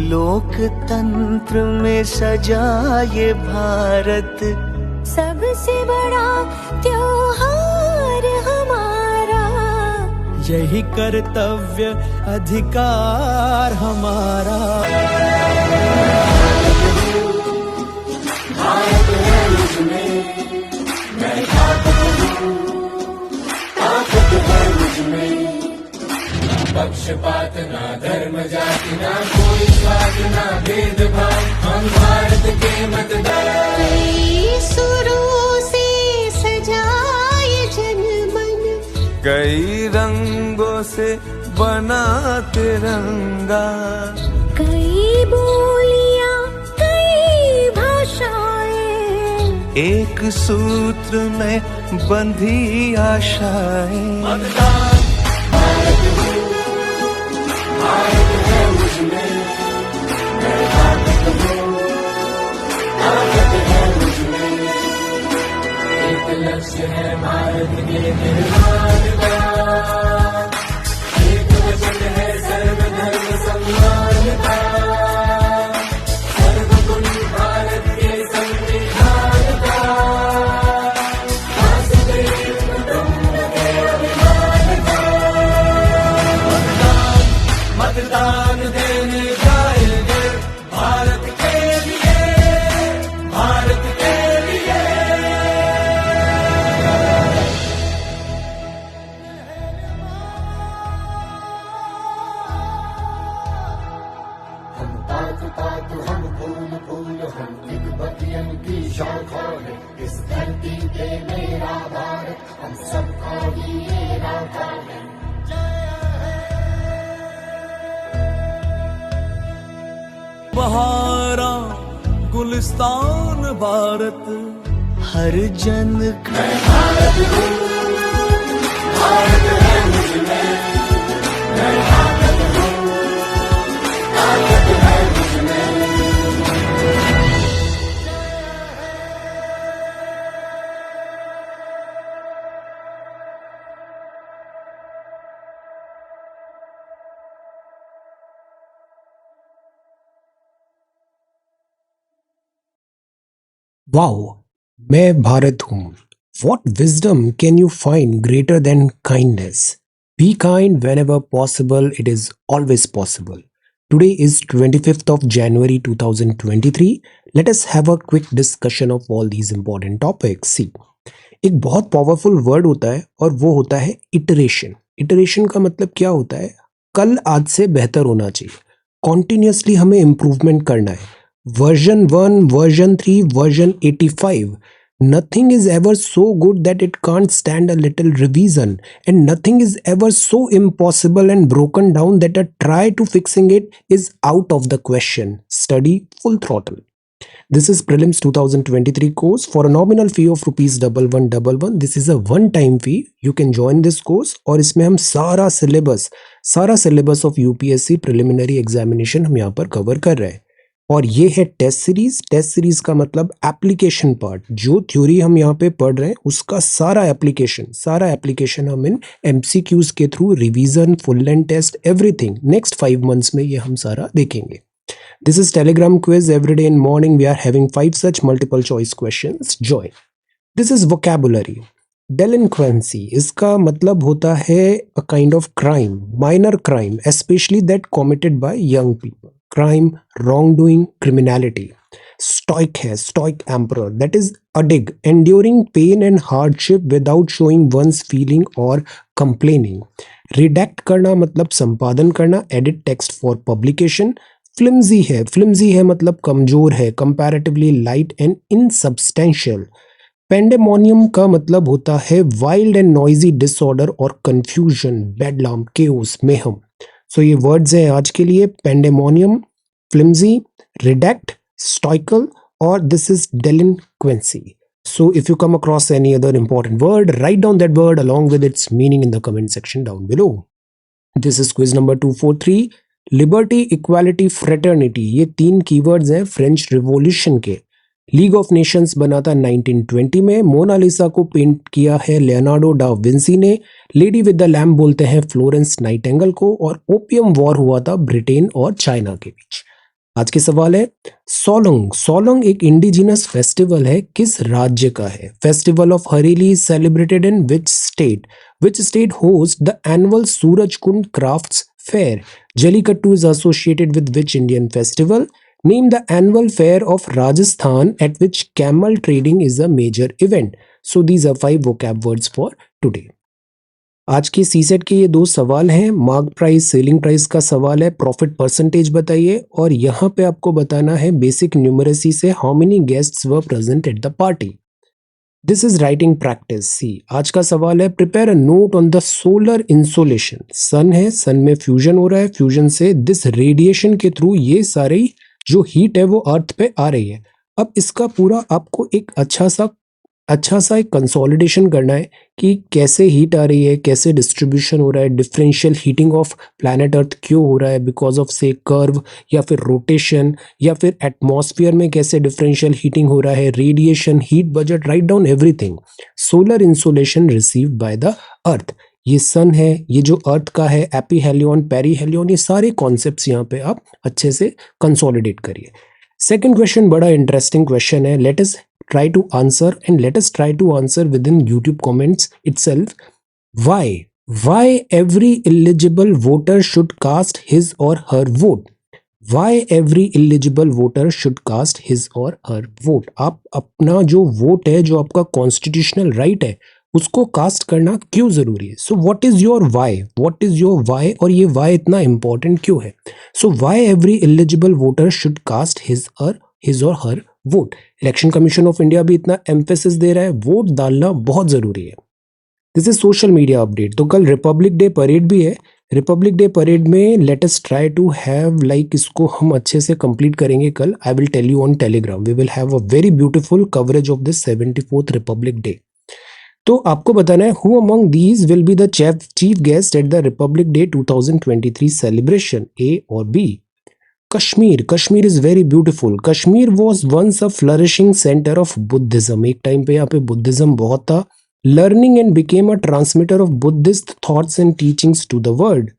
लोकतंत्र में सजा ये भारत, सबसे बड़ा त्योहार हमारा, यही कर्तव्य अधिकार हमारा। भारत है मुझमें, मैं ताकत हूँ, ताकत है मुझमें। पक्षपात ना धर्म जाति ना कोई स्वाद ना भेदभाव, हम भारत के मतदार। कई सुरों से सजाए जनमन, कई रंगों से बना तिरंगा, कई बोलियां कई भाषाएं, एक सूत्र में बंधी आशाएं। मतदान भारत हूँ, भारत है मुझमें, मैं ताकत हूँ, ताकत है मुझमें। एक लक्ष्य है भारत के निर्माण का, एक वचन है सर्वधर्म सम्मान का, सर्वगुण भारत के संविधान का, वासुदेव कुटुंब के अभिमान का। मतदान देने जाएंगे भारत के लिए, भारत के लिए। हम तात तात हम फूल फूल, हम दिग्बतियन की शाखा है। इस धरती पे मेरा भारत हम सबका ही ये राधा है। बहारा गुलिस्तान भारत, हर जन का भारत हूँ, भारत है मुझमें, मैं ताकत हूँ, ताकत है मुझमें। Wow, मैं भारत हूँ. What wisdom can you find greater than kindness? Be kind whenever possible. It is always possible. Today is 25th of January 2023. Let us have a quick discussion of all these important topics. See, एक बहुत powerful word होता है और वो होता है iteration. Iteration का मतलब क्या होता है? कल आज से बेहतर होना चाहिए. कॉन्टिन्यूसली हमें इम्प्रूवमेंट करना है. Version 1, version 3, version 85. Nothing is ever so good that it can't stand a little revision, and nothing is ever so impossible and broken down that a try to fixing it is out of the question. Study full throttle. This is Prelims 2023 course for a nominal fee of ₹1111. This is a one-time fee. You can join this course और इसमें हम सारा syllabus of UPSC preliminary examination हम यहाँ पर cover कर रहे हैं. और ये है टेस्ट सीरीज का मतलब एप्लीकेशन पार्ट. जो थ्योरी हम यहाँ पे पढ़ रहे हैं उसका सारा एप्लीकेशन हम इन एमसीक्यूज के through revision, full length test, everything next 5 months में ये हम सारा देखेंगे. This is Telegram quiz every day in morning. We are having 5 such multiple choice questions. Join. This is vocabulary. Delinquency इसका मतलब होता है a kind of crime, minor crime, especially that committed by young people. Crime, wrongdoing, criminality. Stoic है, stoic emperor, that is adig, enduring pain and hardship without showing one's feeling or complaining. Redact करना मतलब संपादन करना, edit text for publication. Flimsy है मतलब कमजोर है, comparatively light and insubstantial. Pandemonium का मतलब होता है wild and noisy disorder और confusion, bedlam, chaos, mayhem. सो ये वर्ड्स हैं आज के लिए. पेंडेमोनियम, फ्लिम्जी, रिडक्ट, स्टॉइकल और this is delinquency. So if you come across any other important word, write down that word along with its meaning in the comment section down below. This is quiz number 243. Liberty, equality, fraternity, ये 3 keywords हैं French revolution के. League of Nations बना था 1920 में. Mona Lisa को paint किया है Leonardo da Vinci ने. लेडी विद द लैम्प बोलते हैं फ्लोरेंस नाइटिंगेल को. और ओपियम वॉर हुआ था ब्रिटेन और चाइना के बीच. आज के सवाल है सोलोंग। सोलोंग एक इंडिजिनस फेस्टिवल है, किस राज्य का है? Festival of Hareli is celebrated in which state? Which state host the annual Surajkund crafts fair? Jallikattu is associated with which Indian festival? Name the annual fair of Rajasthan at which camel trading is a major event. So these are 5 vocab words for today. आज के CSAT के ये 2 सवाल हैं। Mark price, selling price का सवाल है, profit percentage बताइए, और यहाँ पे आपको बताना है बेसिक न्यूमरेसी से how many guests were present at the party. This is writing practice. See आज का सवाल है prepare a note on the solar insolation. Sun है, सन में फ्यूजन हो रहा है, फ्यूजन से दिस रेडिएशन के थ्रू ये सारे जो हीट है वो अर्थ पे आ रही है। अब इसका पूरा आपको एक अच्छा सा एक कंसोलिडेशन करना है कि कैसे हीट आ रही है, कैसे डिस्ट्रीब्यूशन हो रहा है, differential heating of planet earth क्यों हो रहा है, बिकॉज ऑफ से कर्व या फिर रोटेशन, या फिर एटमॉस्फेयर में कैसे डिफरेंशियल हीटिंग हो रहा है, radiation, heat budget, write down everything. Solar insolation received by the earth, ये सन है, ये जो अर्थ का है, एपीहेलियन, पेरीहेलियन, ये सारे कॉन्सेप्ट्स यहाँ पे आप अच्छे से कंसोलिडेट करिए। सेकंड क्वेश्चन बड़ा इंटरेस्टिंग क्वेश्चन है, let us try to answer and let us try to answer within YouTube comments itself. Why every eligible voter should cast his or her vote? Why every eligible voter should cast his or her vote? आप अपना जो vote है, जो आपका constitutional right है, उसको cast करना क्यों जरूरी है? So what is your why? What is your why? और ये वाई इतना इंपॉर्टेंट क्यों है? So why every eligible voter should cast his or her vote? Election commission of India भी इतना एम्फेसिस दे रहा है, वोट डालना बहुत जरूरी है। This is social media update. तो कल रिपब्लिक डे परेड भी है। रिपब्लिक डे परेड में let us try to have like, इसको हम अच्छे से कंप्लीट करेंगे कल। I will tell you on Telegram. We will have a very beautiful coverage of this 74th Republic Day. तो आपको बताना है who among these will be the chief guest at the Republic Day 2023 celebration, ए और B? Kashmir. Kashmir is very beautiful. Kashmir was once a flourishing centre of Buddhism. एक time पे यहाँ पे Buddhism बहुत था। Learning and became a transmitter of Buddhist thoughts and teachings to the world.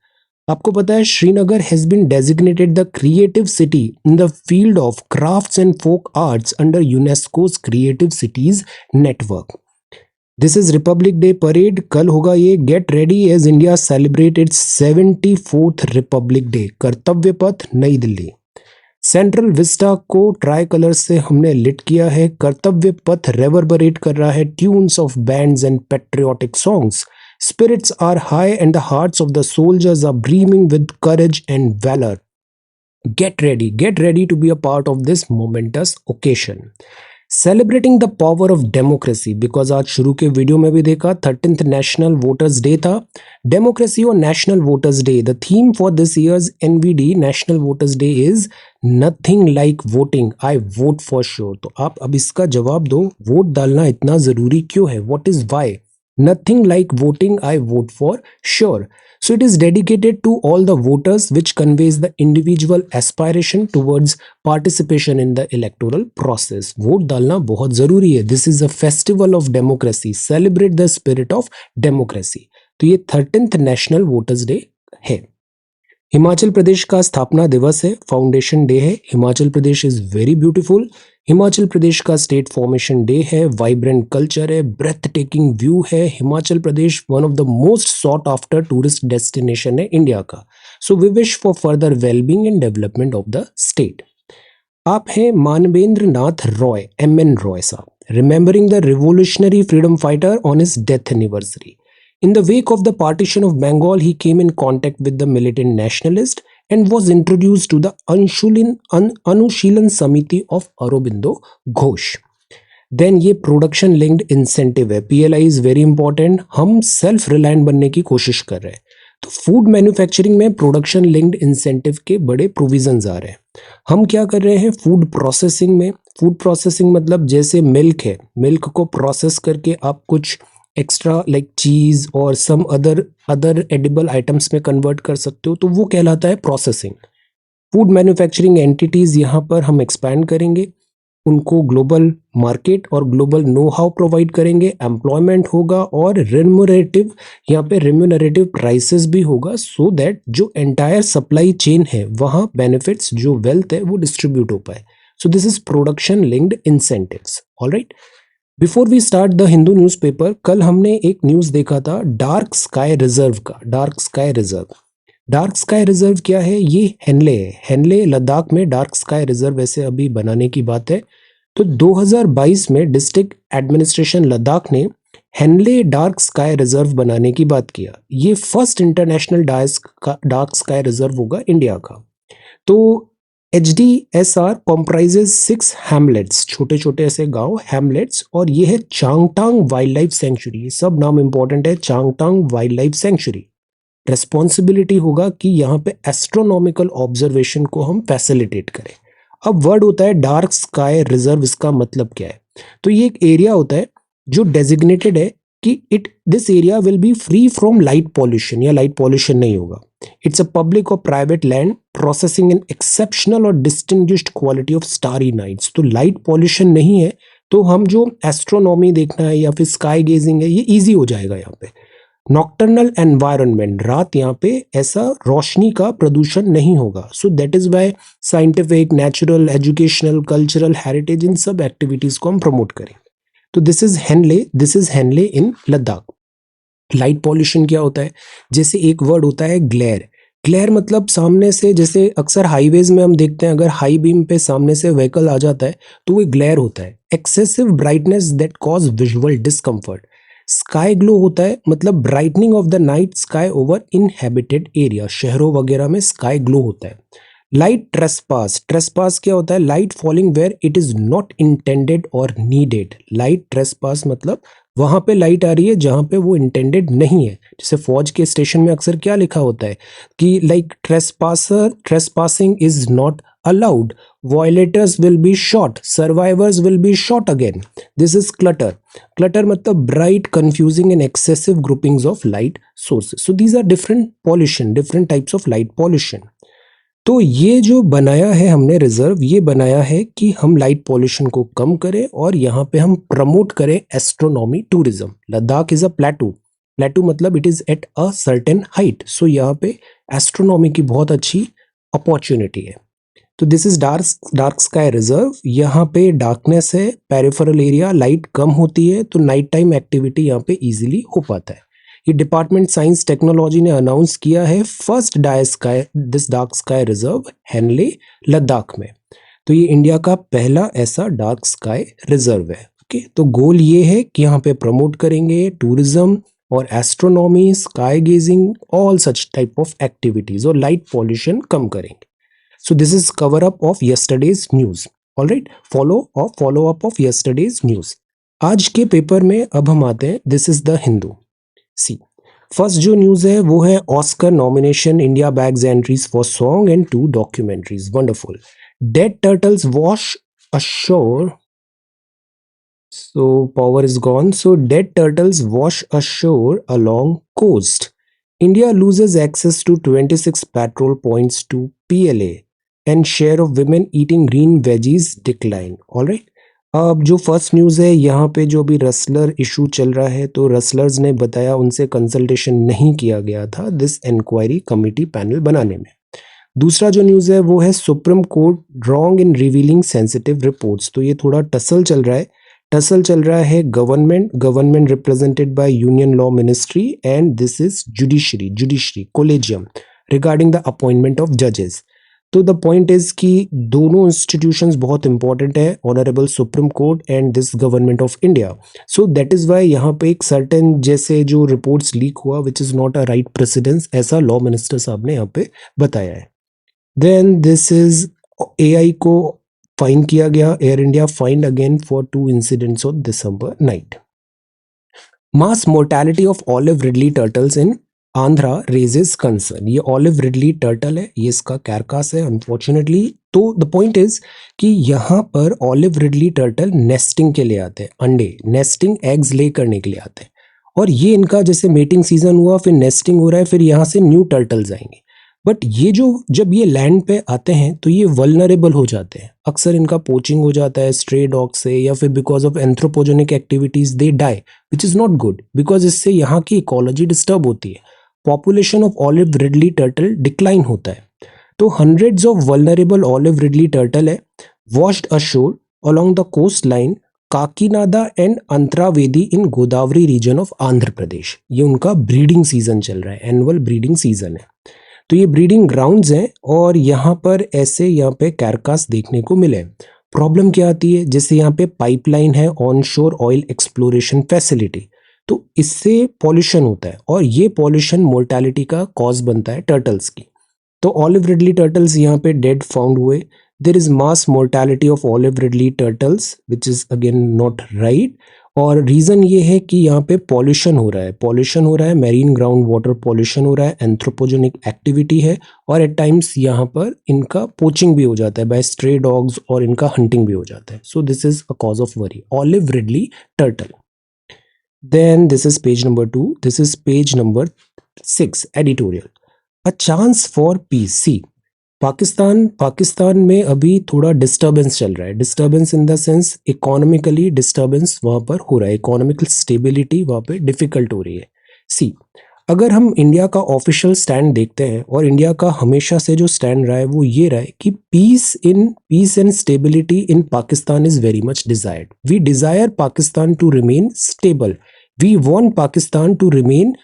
आपको पता है Srinagar has been designated the creative city in the field of crafts and folk arts under UNESCO's creative cities network. This is Republic Day parade, कल होगा ये। Get ready as India celebrate it's 74th Republic day. कर्तव्य पथ, नई Delhi. Central Vista को try colour से हमने lit किया है। कर्तव्य पथ रेवरबरेट कर रहा है tunes of bands and patriotic songs. Spirits are high and the hearts of the soldiers are brimming with courage and valour. Get ready to be a part of this momentous occasion. Celebrating the power of democracy, because आज शुरू के video में भी देखा 13th national voters day था। Democracy और national voters day, the theme for this year's NVD national voters day is nothing like voting, I vote for sure. तो आप अब इसका जवाब दो, वोट डालना इतना जरूरी क्यों है? What is why? Nothing like voting, I vote for sure. So it is dedicated to all the voters, which conveys the individual aspiration towards participation in the electoral process. Vote डालना बहुत जरूरी है. This is a festival of democracy. Celebrate the spirit of democracy. तो ये 13th national voters day है। हिमाचल प्रदेश का स्थापना दिवस है, फाउंडेशन डे है। Himachal Pradesh is very beautiful. Himachal Pradesh का स्टेट फॉर्मेशन डे है। वाइब्रेंट कल्चर है, ब्रेथ टेकिंग व्यू है। Himachal Pradesh one of the most sought after tourist destination है इंडिया का। So we wish for further wellbeing and development of the state. आप हैं Manvendra Nath Roy, MN Roy साहब, remembering the revolutionary freedom fighter on his death anniversary. In the wake of the partition of Bengal, he came in contact with the militant nationalist and was introduced to the Anushilan Samiti of Aurobindo Ghosh. Then ये production linked incentive है। PLI is very important. हम self reliant बनने की कोशिश कर रहे हैं। तो फूड मैन्युफैक्चरिंग में प्रोडक्शन लिंक्ड इंसेंटिव के बड़े प्रोविजंस आ रहे हैं। हम क्या कर रहे हैं फूड प्रोसेसिंग में? फूड प्रोसेसिंग मतलब जैसे मिल्क है, मिल्क को प्रोसेस करके आप कुछ एक्स्ट्रा लाइक चीज और सम अदर एडिबल आइटम्स में कन्वर्ट कर सकते हो, तो वो कहलाता है प्रोसेसिंग। फूड मैन्युफैक्चरिंग एंटिटीज यहाँ पर हम एक्सपैंड करेंगे। उनको ग्लोबल मार्केट और ग्लोबल नो हाउ प्रोवाइड करेंगे, एम्प्लॉयमेंट होगा और रेम्यूनरेटिव, यहाँ पे रेम्यूनरेटिव प्राइसेस भी होगा, सो दैट जो एंटायर सप्लाई चेन है वहाँ बेनिफिट्स, जो वेल्थ है वो डिस्ट्रीब्यूट हो पाए. So this is production linked incentives. Alright, before we start the Hindu newspaper, कल हमने एक न्यूज़ देखा था डार्क स्काई रिजर्व का. Dark sky reserve, dark sky reserve क्या है? ये हेनले है. हेनले लद्दाख में डार्क स्काई रिजर्व ऐसे अभी बनाने की बात है. तो 2022 में डिस्ट्रिक्ट एडमिनिस्ट्रेशन लद्दाख ने हेनले डार्क स्काई रिजर्व बनाने की बात किया. ये first international dark sky reserve होगा इंडिया का. तो HDSR कॉम्प्राइजेज 6 हैमलेट्स, छोटे छोटे ऐसे गांव हैमलेट्स, और ये है चांगटांग वाइल्ड लाइफ सेंचुरी. ये सब नाम इंपॉर्टेंट है. चांगटांग वाइल्ड लाइफ सेंचुरी. रेस्पॉन्सिबिलिटी होगा कि यहाँ पे एस्ट्रोनॉमिकल ऑब्जर्वेशन को हम फैसिलिटेट करें. अब वर्ड होता है डार्क स्काई रिजर्व, इसका मतलब क्या है? तो ये एक एरिया होता है जो डेजिग्नेटेड है कि this area will be free from light pollution, या लाइट पॉल्यूशन नहीं होगा. It's a public or private land processing an exceptional or distinguished quality of starry nights. तो लाइट पॉल्यूशन नहीं है, तो हम जो एस्ट्रोनॉमी देखना है या फिर स्काई गेजिंग है, ये ईजी हो जाएगा यहाँ पे. नॉक्टर्नल एनवायरनमेंट, रात यहाँ पे ऐसा रोशनी का प्रदूषण नहीं होगा. So that is why scientific, natural, educational, cultural heritage, इन सब एक्टिविटीज को हम प्रमोट करें. तो this is Hanle in Ladakh. Light pollution क्या होता है? जैसे एक वर्ड होता है ग्लेयर. ग्लेयर मतलब सामने से, जैसे अक्सर हाईवेज में हम देखते हैं, अगर हाई बीम पे सामने से व्हीकल आ जाता है तो वो ग्लेयर होता है. Excessive brightness that cause visual discomfort. Sky glow होता है, मतलब brightening of the night sky over inhabited area. शहरों वगैरह में स्काई ग्लो होता है. Light trespass. ट्रेसपास क्या होता है? Light falling where it is not intended or needed. Light trespass मतलब वहां पे लाइट आ रही है जहां पे वो इंटेंडेड नहीं है. जैसे फौज के स्टेशन में अक्सर क्या लिखा होता है कि like trespassing is not allowed, violators will be shot, survivors will be shot again. This is clutter. Clutter मतलब bright, confusing and excessive groupings of light sources. So these are different pollution, different types of light pollution. तो ये जो बनाया है हमने reserve, ये बनाया है कि हम लाइट पॉल्यूशन को कम करें और यहाँ पे हम प्रमोट करें astronomy tourism. Ladakh is a plateau. Plateau मतलब it is at a certain height. So यहाँ पे एस्ट्रोनॉमी की बहुत अच्छी अपॉर्चुनिटी है. तो this is dark sky reserve. यहाँ पे डार्कनेस है, पेरिफेरल एरिया, लाइट कम होती है, तो नाइट टाइम एक्टिविटी यहाँ पे इजीली हो पाता है. ये डिपार्टमेंट साइंस टेक्नोलॉजी ने अनाउंस किया है first this dark sky reserve Hanle Ladakh में. तो ये इंडिया का पहला ऐसा डार्क स्काई रिजर्व है. ओके, तो गोल ये है कि यहाँ पे प्रमोट करेंगे टूरिज्म और astronomy, sky gazing, all such type of activities, और लाइट पॉल्यूशन कम करेंगे. So this is cover up of yesterday's news. All right, follow up of yesterday's news. आज के पेपर में अब हम आते हैं this is the Hindu. See, first जो न्यूज है वो है Oscar nomination, India bags entries for song and 2 documentaries. Wonderful. Dead turtles wash ashore. So power is gone. So dead turtles wash ashore along coast. India loses access to 26 petrol points to PLA. And share of women eating green veggies decline. All right. अब जो first news है, यहाँ पे जो भी wrestler issue चल रहा है, तो रसलर्स ने बताया उनसे कंसल्टेशन नहीं किया गया था दिस इंक्वायरी कमेटी पैनल बनाने में. दूसरा जो न्यूज़ है वो है supreme court wrong in revealing sensitive reports. तो ये थोड़ा टसल चल रहा है government represented by union law ministry and this is judiciary collegium regarding the appointment of जजेस. तो द पॉइंट इज कि दोनों इंस्टीट्यूशंस बहुत इंपॉर्टेंट है, honourable Supreme Court and this Government of India. So that is why यहाँ पे एक certain जैसे जो रिपोर्ट्स लीक हुआ which is not a right precedence, ऐसा लॉ मिनिस्टर साहब ने यहाँ पे बताया है. देन दिस इज AI को फाइन किया गया. Air India fined again for 2 incidents of December night. Mass mortality of olive ridley turtles in Andhra raises concern. ये ऑलिव रिडली टर्टल है, ये इसका कैरकास है अनफॉर्चुनेटली. तो द पॉइंट इज कि यहाँ पर ऑलिव रिडली टर्टल नेस्टिंग के लिए आते हैं, अंडे नेस्टिंग एग्स ले करने के लिए आते हैं, और ये इनका जैसे मेटिंग सीजन हुआ, फिर नेस्टिंग हो रहा है, फिर यहाँ से न्यू टर्टल्स आएंगे. बट ये जो जब ये लैंड पे आते हैं तो ये वल्नरेबल हो जाते हैं, अक्सर इनका पोचिंग हो जाता है स्ट्रे डॉग से, या फिर because of anthropogenic activities they die, which is not good, because इससे यहाँ की इकोलॉजी डिस्टर्ब होती है, population of olive ridley turtle decline होता है। तो hundreds of vulnerable olive ridley turtle है washed ashore along the coastline Kakinada and Antarvedi in Godavari region of Andhra Pradesh. ये उनका ब्रीडिंग सीजन चल रहा है, एनुअल ब्रीडिंग सीजन है। तो ये ब्रीडिंग ग्राउंड्स हैं और यहाँ पर ऐसे यहाँ पे कैरकास देखने को मिले। प्रॉब्लम क्या आती है, जैसे यहाँ पे पाइपलाइन है ऑन शोर ऑयल एक्सप्लोरेशन फैसिलिटी, तो इससे पॉल्यूशन होता है और ये पॉल्यूशन मोर्टेलिटी का कॉज बनता है टर्टल्स की। तो ऑलिव रिडली टर्टल्स यहाँ पे डेड फाउंड हुए। There is mass mortality of olive ridley turtles which is again not right. और रीज़न ये है कि यहाँ पे पॉल्यूशन हो रहा है, मैरीन ग्राउंड वाटर पॉल्यूशन हो रहा है, एंथ्रोपोजेनिक एक्टिविटी है, और एट टाइम्स यहाँ पर इनका पोचिंग भी हो जाता है बाय स्ट्रे डॉग्स और इनका हंटिंग भी हो जाता है। So this is a cause of worry, olive ridley turtle. Then this is page number 2, this is page number 6 editorial, a chance for peace. See Pakistan में अभी थोड़ा डिस्टर्बेंस चल रहा है, disturbance in the sense economically disturbance वहाँ पर हो रहा है, इकोनॉमिकल स्टेबिलिटी वहाँ पे डिफिकल्ट हो रही है। सी अगर हम इंडिया का ऑफिशियल स्टैंड देखते हैं, और इंडिया का हमेशा से जो स्टैंड रहा है वो ये रहा है कि peace and stability in Pakistan is very much desired. We desire Pakistan to remain stable, we want Pakistan to remain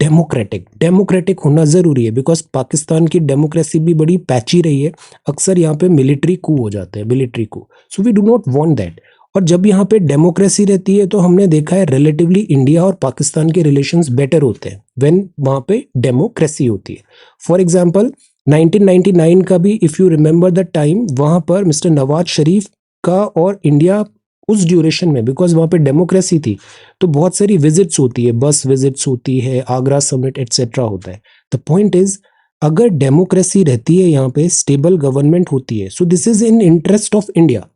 democratic होना जरूरी है, बिकॉज पाकिस्तान की डेमोक्रेसी भी बड़ी पैची रही है, अक्सर यहाँ पे मिलिट्री कू हो जाते हैं, military coup. So we do not want that. और जब यहाँ पे डेमोक्रेसी रहती है तो हमने देखा है रिलेटिवली इंडिया और पाकिस्तान के रिलेशंस बेटर होते हैं व्हेन वहाँ पे डेमोक्रेसी होती है। फॉर एग्जांपल 1999 का भी if you remember the time, वहाँ पर मिस्टर नवाज शरीफ का और इंडिया उस ड्यूरेशन में, बिकॉज वहाँ पे डेमोक्रेसी थी, तो बहुत सारी विजिट्स होती है, बस विजिट्स होती है, आगरा समिट एटसेट्रा होता है। द पॉइंट इज अगर डेमोक्रेसी रहती है, यहाँ पे स्टेबल गवर्नमेंट होती है, so this is in interest of India.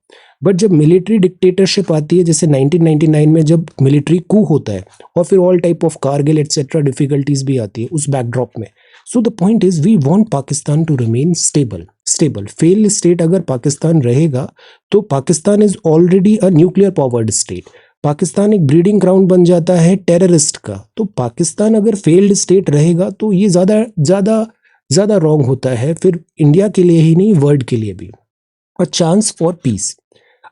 But जब मिलिट्री डिक्टेटरशिप आती है, जैसे 1999 में जब मिलिट्री कू होता है, और फिर all type of Kargil etcetera difficulties भी आती है उस बैकड्रॉप में। So the point is we want Pakistan to remain stable. Fail state अगर पाकिस्तान रहेगा तो Pakistan is already a nuclear powered state, Pakistan एक ब्रीडिंग ग्राउंड बन जाता है टेररिस्ट का। तो पाकिस्तान अगर फेल्ड स्टेट रहेगा तो ये ज्यादा रॉन्ग होता है, फिर इंडिया के लिए ही नहीं वर्ल्ड के लिए भी। अ चांस फॉर पीस।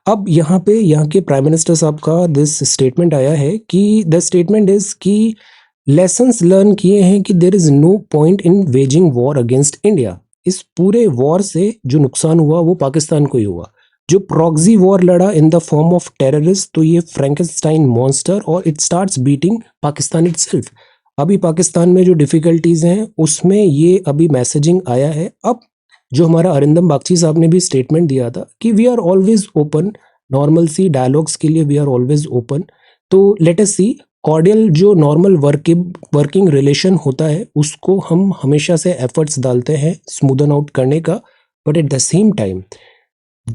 अब यहाँ पे यहाँ के प्राइम मिनिस्टर साहब का दिस स्टेटमेंट आया है कि द स्टेटमेंट इज कि लेसन्स लर्न किए हैं कि there is no point in waging war against India. इस पूरे वॉर से जो नुकसान हुआ वो पाकिस्तान को ही हुआ। जो प्रॉक्सी वॉर लड़ा in the form of terrorist, तो ये फ्रैंकेनस्टाइन मॉन्स्टर, और it starts beating Pakistan itself. अभी पाकिस्तान में जो डिफिकल्टीज हैं उसमें ये अभी मैसेजिंग आया है। अब जो हमारा अरिंदम बागची साहब ने भी स्टेटमेंट दिया था कि we are always open, normalcy dialogues के लिए वी आर ऑलवेज ओपन। तो लेट अस सी, कॉर्डियल जो नॉर्मल वर्किंग रिलेशन होता है उसको हम हमेशा से एफर्ट्स डालते हैं स्मूदन आउट करने का, but at the same time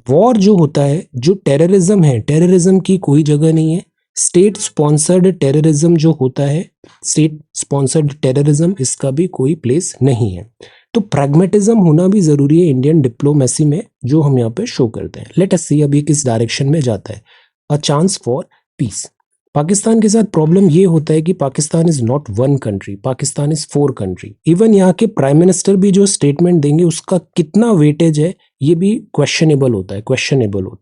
war जो होता है, जो टेररिज्म है, टेररिज्म की कोई जगह नहीं है। स्टेट स्पॉन्सर्ड टेररिज्म जो होता है, स्टेट स्पॉन्सर्ड टेररिज्म, इसका भी कोई प्लेस नहीं है। तो प्रैग्मेटिज्म होना भी जरूरी है इंडियन डिप्लोमेसी में, जो हम यहाँ पे शो करते हैं। लेट अस सी अब ये किस डायरेक्शन में जाता है। अ चांस फॉर पीस। पाकिस्तान के साथ प्रॉब्लम ये होता है कि Pakistan is not one country, Pakistan is 4 country. Even यहाँ के प्राइम मिनिस्टर भी जो स्टेटमेंट देंगे उसका कितना वेटेज है ये भी क्वेश्चनेबल होता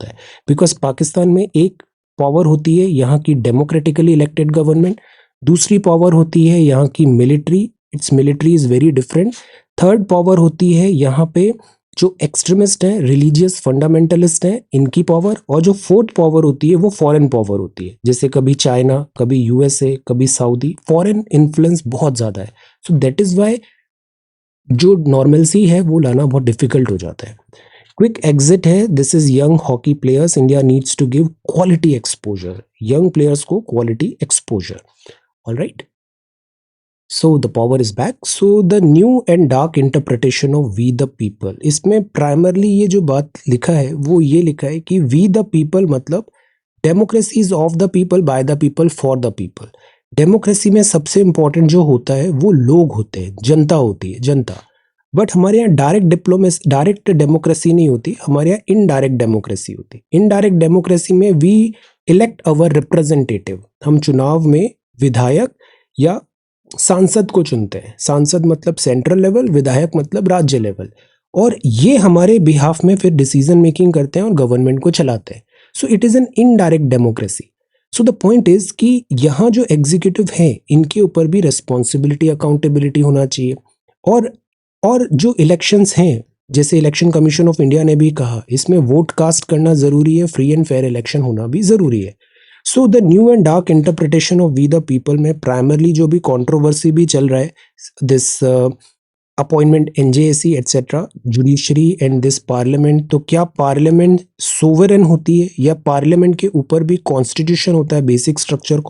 है, बिकॉज पाकिस्तान में एक पावर होती है यहाँ की डेमोक्रेटिकली इलेक्टेड गवर्नमेंट, दूसरी पावर होती है यहाँ की military, it's military is very different, third power होती है यहाँ पे जो एक्सट्रीमिस्ट हैं, रिलीजियस फंडामेंटलिस्ट हैं, इनकी पावर, और जो फोर्थ पावर होती है वो फॉरेन पावर होती है, जैसे कभी चाइना, कभी यूएसए, कभी सऊदी। फॉरेन इन्फ्लुएंस बहुत ज्यादा है। सो दैट इज वाई जो नॉर्मलसी है वो लाना बहुत डिफिकल्ट हो जाता है। क्विक एग्जिट है, this is young hockey players, India needs to give quality exposure, young players को quality exposure. Alright, so the power is back. So the new and dark interpretation of we the people, इसमें primarily ये जो बात लिखा है वो ये लिखा है कि वी द पीपल मतलब democracy is of the people, by the people, for the people. Democracy में सबसे इंपॉर्टेंट जो होता है वो लोग होते हैं, जनता होती है, जनता। बट हमारे यहाँ डायरेक्ट डेमोक्रेसी नहीं होती, हमारे यहाँ इनडायरेक्ट डेमोक्रेसी होती। इनडायरेक्ट डेमोक्रेसी में वी इलेक्ट अवर रिप्रेजेंटेटिव, हम चुनाव में विधायक या सांसद को चुनते हैं। सांसद मतलब सेंट्रल लेवल, विधायक मतलब राज्य लेवल, और ये हमारे बिहाफ में फिर डिसीजन मेकिंग करते हैं और गवर्नमेंट को चलाते हैं। So it is an indirect democracy. So the point is कि यहाँ जो एग्जीक्यूटिव है इनके ऊपर भी रिस्पॉन्सिबिलिटी, अकाउंटेबिलिटी होना चाहिए। और जो इलेक्शंस हैं, जैसे इलेक्शन कमीशन ऑफ इंडिया ने भी कहा, इसमें वोट कास्ट करना ज़रूरी है, फ्री एंड फेयर इलेक्शन होना भी ज़रूरी है। So the new and dark interpretation of we the people में प्राइमरली जो भी कंट्रोवर्सी भी चल रहा है, this appointment NJAC etcetera, judiciary and this parliament, तो क्या पार्लियामेंट सोवरेन होती है या पार्लियामेंट के ऊपर भी कॉन्स्टिट्यूशन होता है, बेसिक स्ट्रक्चर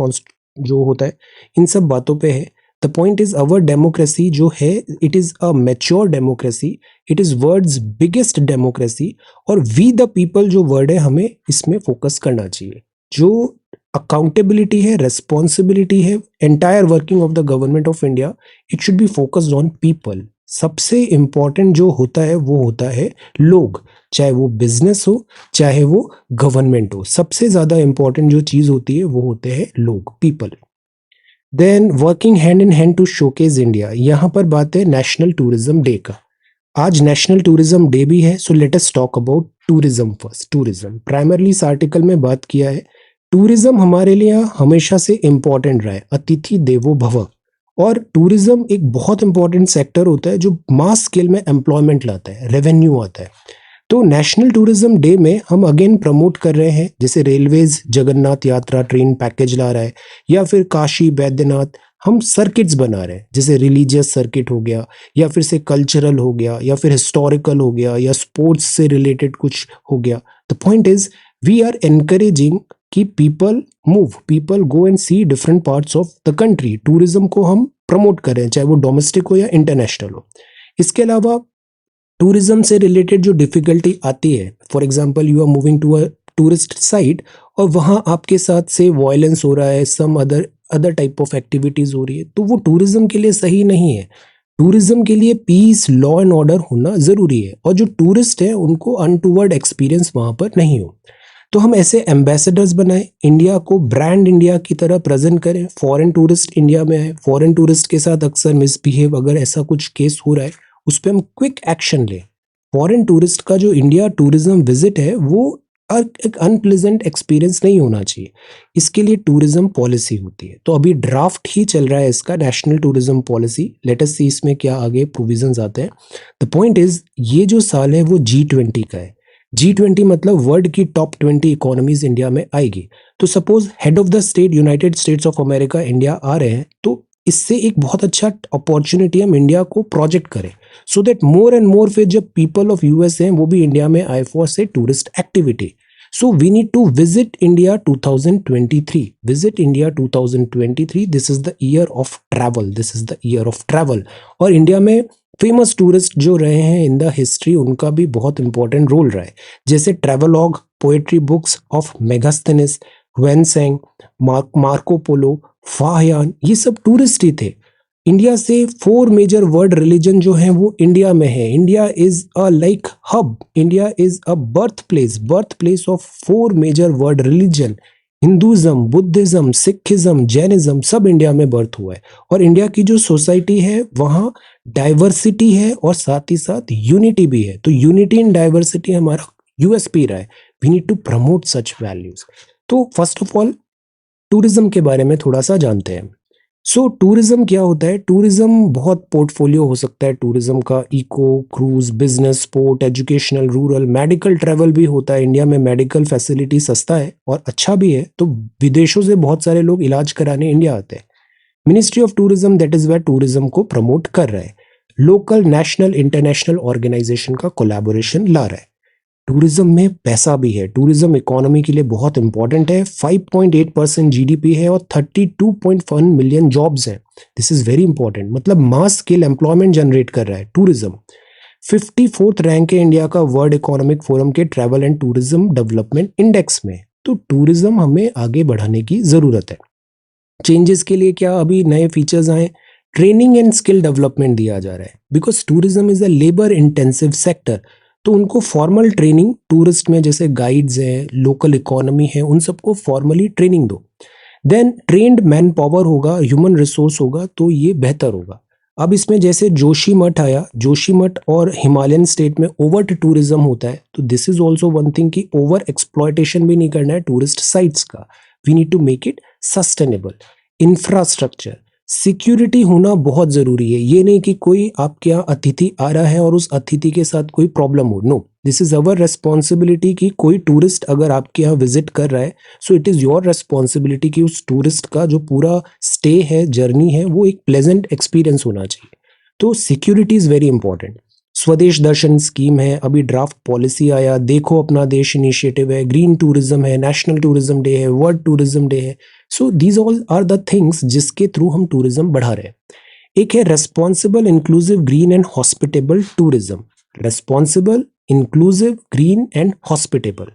जो होता है, इन सब बातों पे है। The point is our democracy जो है, it is a mature democracy, it is world's biggest democracy, और वी द पीपल जो वर्ड है हमें इसमें फोकस करना चाहिए। जो अकाउंटेबिलिटी है, रेस्पॉन्सिबिलिटी है, entire working of the government of India, it should be focused on people. सबसे इम्पॉर्टेंट जो होता है वो होता है लोग, चाहे वो बिजनेस हो चाहे वो गवर्नमेंट हो, सबसे ज़्यादा इम्पॉर्टेंट जो चीज़ होती है वो होते हैं लोग, people. Then working hand in hand to showcase India, यहाँ पर बात है नेशनल टूरिज्म डे का। आज नेशनल टूरिज्म डे भी है, सो let us talk about tourism first. Tourism primarily इस आर्टिकल में बात किया है, टूरिज्म हमारे लिए हमेशा से इम्पॉर्टेंट रहा है, अतिथि देवो भव, और टूरिज्म एक बहुत इंपॉर्टेंट सेक्टर होता है जो मास स्केल में एम्प्लॉयमेंट लाता है, रेवेन्यू आता है। तो नेशनल टूरिज्म डे में हम अगेन प्रमोट कर रहे हैं, जैसे रेलवेज जगन्नाथ यात्रा ट्रेन पैकेज ला रहा है, या फिर काशी बैद्यनाथ हम सर्किट्स बना रहे हैं, जैसे रिलीजियस सर्किट हो गया, या फिर से कल्चरल हो गया, या फिर हिस्टोरिकल हो गया, या स्पोर्ट्स से रिलेटेड कुछ हो गया। The point is we are encouraging कि people move, people go and see different parts of the country. Tourism को हम प्रमोट करें, चाहे वो डोमेस्टिक हो या इंटरनेशनल हो। इसके अलावा टूरिज्म से रिलेटेड जो डिफिकल्टी आती है, for example you are moving to a tourist site और वहाँ आपके साथ से वायलेंस हो रहा है, some other type of activities हो रही है, तो वो टूरिज्म के लिए सही नहीं है। टूरिज्म के लिए पीस, लॉ एंड ऑर्डर होना जरूरी है, और जो टूरिस्ट है उनको अनटूवर्ड एक्सपीरियंस वहाँ पर नहीं हो। तो हम ऐसे एम्बेसडर्स बनाएं, इंडिया को ब्रांड इंडिया की तरह प्रेजेंट करें। फॉरेन टूरिस्ट इंडिया में आए, फॉरेन टूरिस्ट के साथ अक्सर मिसबिहेव, अगर ऐसा कुछ केस हो रहा है उस पर हम क्विक एक्शन लें। फॉरेन टूरिस्ट का जो इंडिया टूरिज्म विजिट है वो एक अनप्लेजेंट एक्सपीरियंस नहीं होना चाहिए, इसके लिए टूरिज्म पॉलिसी होती है। तो अभी ड्राफ्ट ही चल रहा है इसका, national tourism policy. Let us see इसमें क्या आगे प्रोविजंस आते हैं। द पॉइंट इज ये जो साल है वो G20 का है। G20 मतलब वर्ल्ड की टॉप 20 इकोनॉमीज इंडिया में आएगी। तो suppose head of the state United States of America India आ रहे हैं, तो इससे एक बहुत अच्छा अपॉर्चुनिटी हम इंडिया को प्रोजेक्ट करें, so that more and more फिर जब पीपल ऑफ यूएस हैं वो भी इंडिया में आए फॉर से tourist activity. So we need to visit India 2023, visit India 2023। This is the year of travel, this is the year of travel. और India में फेमस टूरिस्ट जो रहे हैं इन द हिस्ट्री, उनका भी बहुत इंपॉर्टेंट रोल रहा है, जैसे travelogue, poetry books of Megasthenes, Hiuen Tsang, Marco Polo, Fahien, ये सब टूरिस्ट ही थे। इंडिया से 4 मेजर वर्ल्ड रिलीजन जो हैं वो इंडिया में है। India is a like hub, India is a birthplace of 4 major world religion. Hinduism, Buddhism, Sikhism, Jainism सब इंडिया में बर्थ हुआ है। और इंडिया की जो सोसाइटी है वहाँ डाइवर्सिटी है और साथ ही साथ यूनिटी भी है। तो यूनिटी इन डाइवर्सिटी हमारा यूएसपी रहा है। We need to promote such values. तो फर्स्ट ऑफ ऑल टूरिज्म के बारे में थोड़ा सा जानते हैं। सो टूरिज्म क्या होता है? टूरिज्म बहुत पोर्टफोलियो हो सकता है टूरिज्म का, eco, cruise, business, sport, educational, rural, medical travel भी होता है। इंडिया में मेडिकल फैसिलिटी सस्ता है और अच्छा भी है, तो विदेशों से बहुत सारे लोग इलाज कराने इंडिया आते हैं। Ministry of tourism that is where tourism को प्रमोट कर रहा है। लोकल, नेशनल, इंटरनेशनल ऑर्गेनाइजेशन का कोलैबोरेशन ला रहा है। टूरिज्म में पैसा भी है, टूरिज्म इकोनॉमी के लिए बहुत इंपॉर्टेंट है। 5.8% जीडीपी है और 32.1 मिलियन जॉब्स हैं। दिस इज वेरी इंपॉर्टेंट, मतलब मास स्केल एम्प्लॉयमेंट जनरेट कर रहा है टूरिज्म। 54th रैंक है इंडिया का वर्ल्ड इकोनॉमिक फोरम के travel and tourism development index में। तो टूरिज्म हमें आगे बढ़ाने की जरूरत है। चेंजेस के लिए क्या अभी नए फीचर्स आए? ट्रेनिंग एंड स्किल डेवलपमेंट दिया जा रहा है, because tourism is a labour intensive sector. तो उनको फॉर्मल ट्रेनिंग टूरिस्ट में, जैसे गाइड्स हैं, लोकल इकोनॉमी है, उन सबको फॉर्मली ट्रेनिंग दो। देन ट्रेंड मैन पावर होगा, ह्यूमन रिसोर्स होगा, तो ये बेहतर होगा। अब इसमें जैसे जोशीमठ आया, जोशीमठ और हिमालयन स्टेट में ओवर टूरिज्म होता है, तो this is also one thing कि ओवर एक्सप्लॉयटेशन भी नहीं करना है टूरिस्ट साइट्स का। We need to make it sustainable. Infrastructure, security होना बहुत जरूरी है। ये नहीं कि कोई आपके यहाँ अतिथि आ रहा है और उस अतिथि के साथ कोई प्रॉब्लम हो। No, this is our responsibility कि कोई टूरिस्ट अगर आपके यहाँ विजिट कर रहा है, so it is your responsibility कि उस टूरिस्ट का जो पूरा स्टे है, जर्नी है, वो एक प्लेजेंट एक्सपीरियंस होना चाहिए। तो सिक्योरिटी इज वेरी इंपॉर्टेंट। स्वदेश दर्शन स्कीम है, अभी ड्राफ्ट पॉलिसी आया, देखो अपना देश इनिशिएटिव है, ग्रीन टूरिज्म है, नेशनल टूरिज्म डे है, वर्ल्ड टूरिज्म डे है। So these all are the things जिसके थ्रू हम टूरिज्म बढ़ा रहे हैं। एक है responsible, inclusive, green and hospitable tourism. Responsible, inclusive, green and hospitable.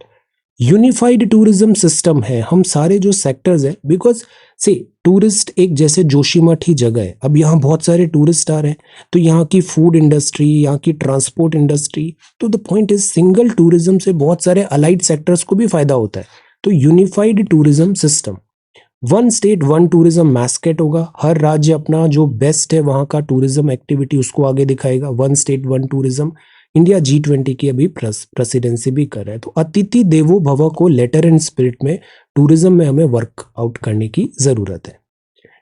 Unified tourism system है, हम सारे जो सेक्टर्स है, बिकॉज से टूरिस्ट एक जैसे जोशीमठ ही जगह है, अब यहाँ बहुत सारे टूरिस्ट आ रहे हैं, तो यहाँ की फूड इंडस्ट्री, यहाँ की ट्रांसपोर्ट इंडस्ट्री, तो the point is single tourism से बहुत सारे अलाइड सेक्टर्स को भी फायदा होता है। तो unified tourism system, one state one tourism mascot होगा, हर राज्य अपना जो बेस्ट है वहाँ का टूरिज्म एक्टिविटी उसको आगे दिखाएगा। One state one tourism. India G20 की अभी प्रेसिडेंसी भी कर रहा है। तो अतिथि देवो भव को लेटर एंड स्पिरिट में टूरिज्म में हमें वर्क आउट करने की जरूरत है।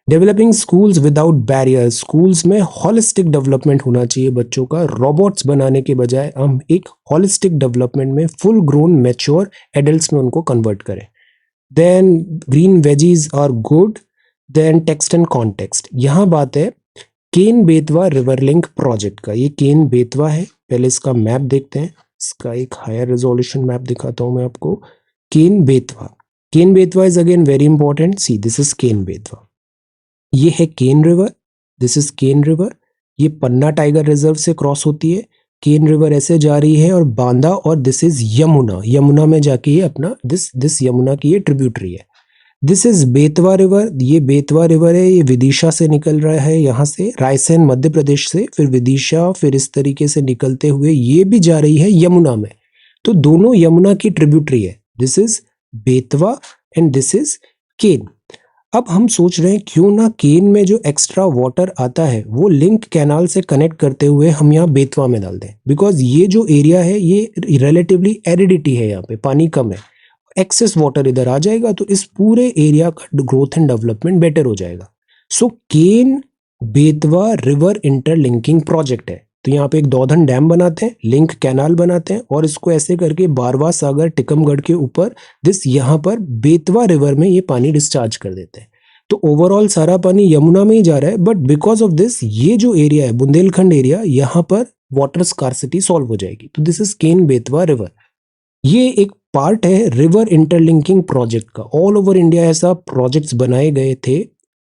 Developing schools without barriers, schools में हॉलिस्टिक डेवलपमेंट होना चाहिए बच्चों का। रोबोट्स बनाने के बजाय हम एक हॉलिस्टिक डेवलपमेंट में फुल ग्रोन मैच्योर एडल्ट्स में उनको कन्वर्ट करें। Then green veggies are good. Then text and context, यहाँ बात है Ken Betwa river link project का। ये केन बेतवा है, पहले इसका मैप देखते हैं। इसका एक हायर रेजोल्यूशन मैप दिखाता हूं मैं आपको। Ken Betwa, Ken Betwa is again very important. See, this is Ken Betwa. ये है Ken river, this is Ken river. ये पन्ना टाइगर रिजर्व से क्रॉस होती है। केन रिवर ऐसे जा रही है और बांदा, और दिस इज यमुना, यमुना में जाके ये अपना दिस यमुना की ये ट्रिब्यूटरी है। दिस इज बेतवा रिवर, ये बेतवा रिवर है, ये विदिशा से निकल रहा है, यहाँ से रायसेन मध्य प्रदेश से, फिर विदिशा, फिर इस तरीके से निकलते हुए ये भी जा रही है यमुना में। तो दोनों यमुना की ट्रिब्यूटरी है। This is Betwa and this is Ken. अब हम सोच रहे हैं क्यों ना केन में जो एक्स्ट्रा वाटर आता है वो लिंक कैनाल से कनेक्ट करते हुए हम यहाँ बेतवा में डाल दें, बिकॉज ये जो एरिया है ये रिलेटिवली एरिडिटी है, यहाँ पे पानी कम है, एक्सेस वाटर इधर आ जाएगा, तो इस पूरे एरिया का ग्रोथ एंड डेवलपमेंट बेटर हो जाएगा। सो केन बेतवा रिवर इंटरलिंकिंग प्रोजेक्ट है। तो यहाँ पे एक दौधन डैम बनाते हैं, लिंक कैनाल बनाते हैं, और इसको ऐसे करके बारवा सागर टिकमगढ़ के ऊपर दिस यहाँ पर बेतवा रिवर में ये पानी डिस्चार्ज कर देते हैं। तो ओवरऑल सारा पानी यमुना में ही जा रहा है, बट बिकॉज ऑफ दिस ये जो एरिया है बुंदेलखंड एरिया, यहाँ पर वाटर स्कार्सिटी सॉल्व हो जाएगी। तो this is Ken Betwa river. ये एक पार्ट है रिवर इंटरलिंकिंग प्रोजेक्ट का। ऑल ओवर इंडिया ऐसा प्रोजेक्ट्स बनाए गए थे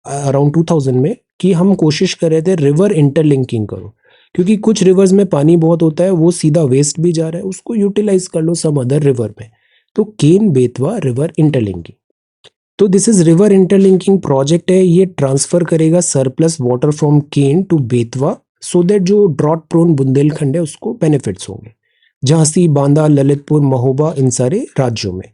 अराउंड 2000 में कि हम कोशिश कर रहे थे रिवर इंटरलिंकिंग करो, क्योंकि कुछ रिवर्स में पानी बहुत होता है, वो सीधा वेस्ट भी जा रहा है, उसको यूटिलाइज कर लो सम अदर रिवर में। तो केन बेतवा रिवर इंटरलिंकिंग, तो this is river interlinking project है। ये ट्रांसफर करेगा surplus water from Ken to Betwa, so that जो ड्रॉट प्रोन बुंदेलखंड है उसको बेनिफिट्स होंगे, झांसी, बांदा, ललितपुर, महोबा, इन सारे राज्यों में।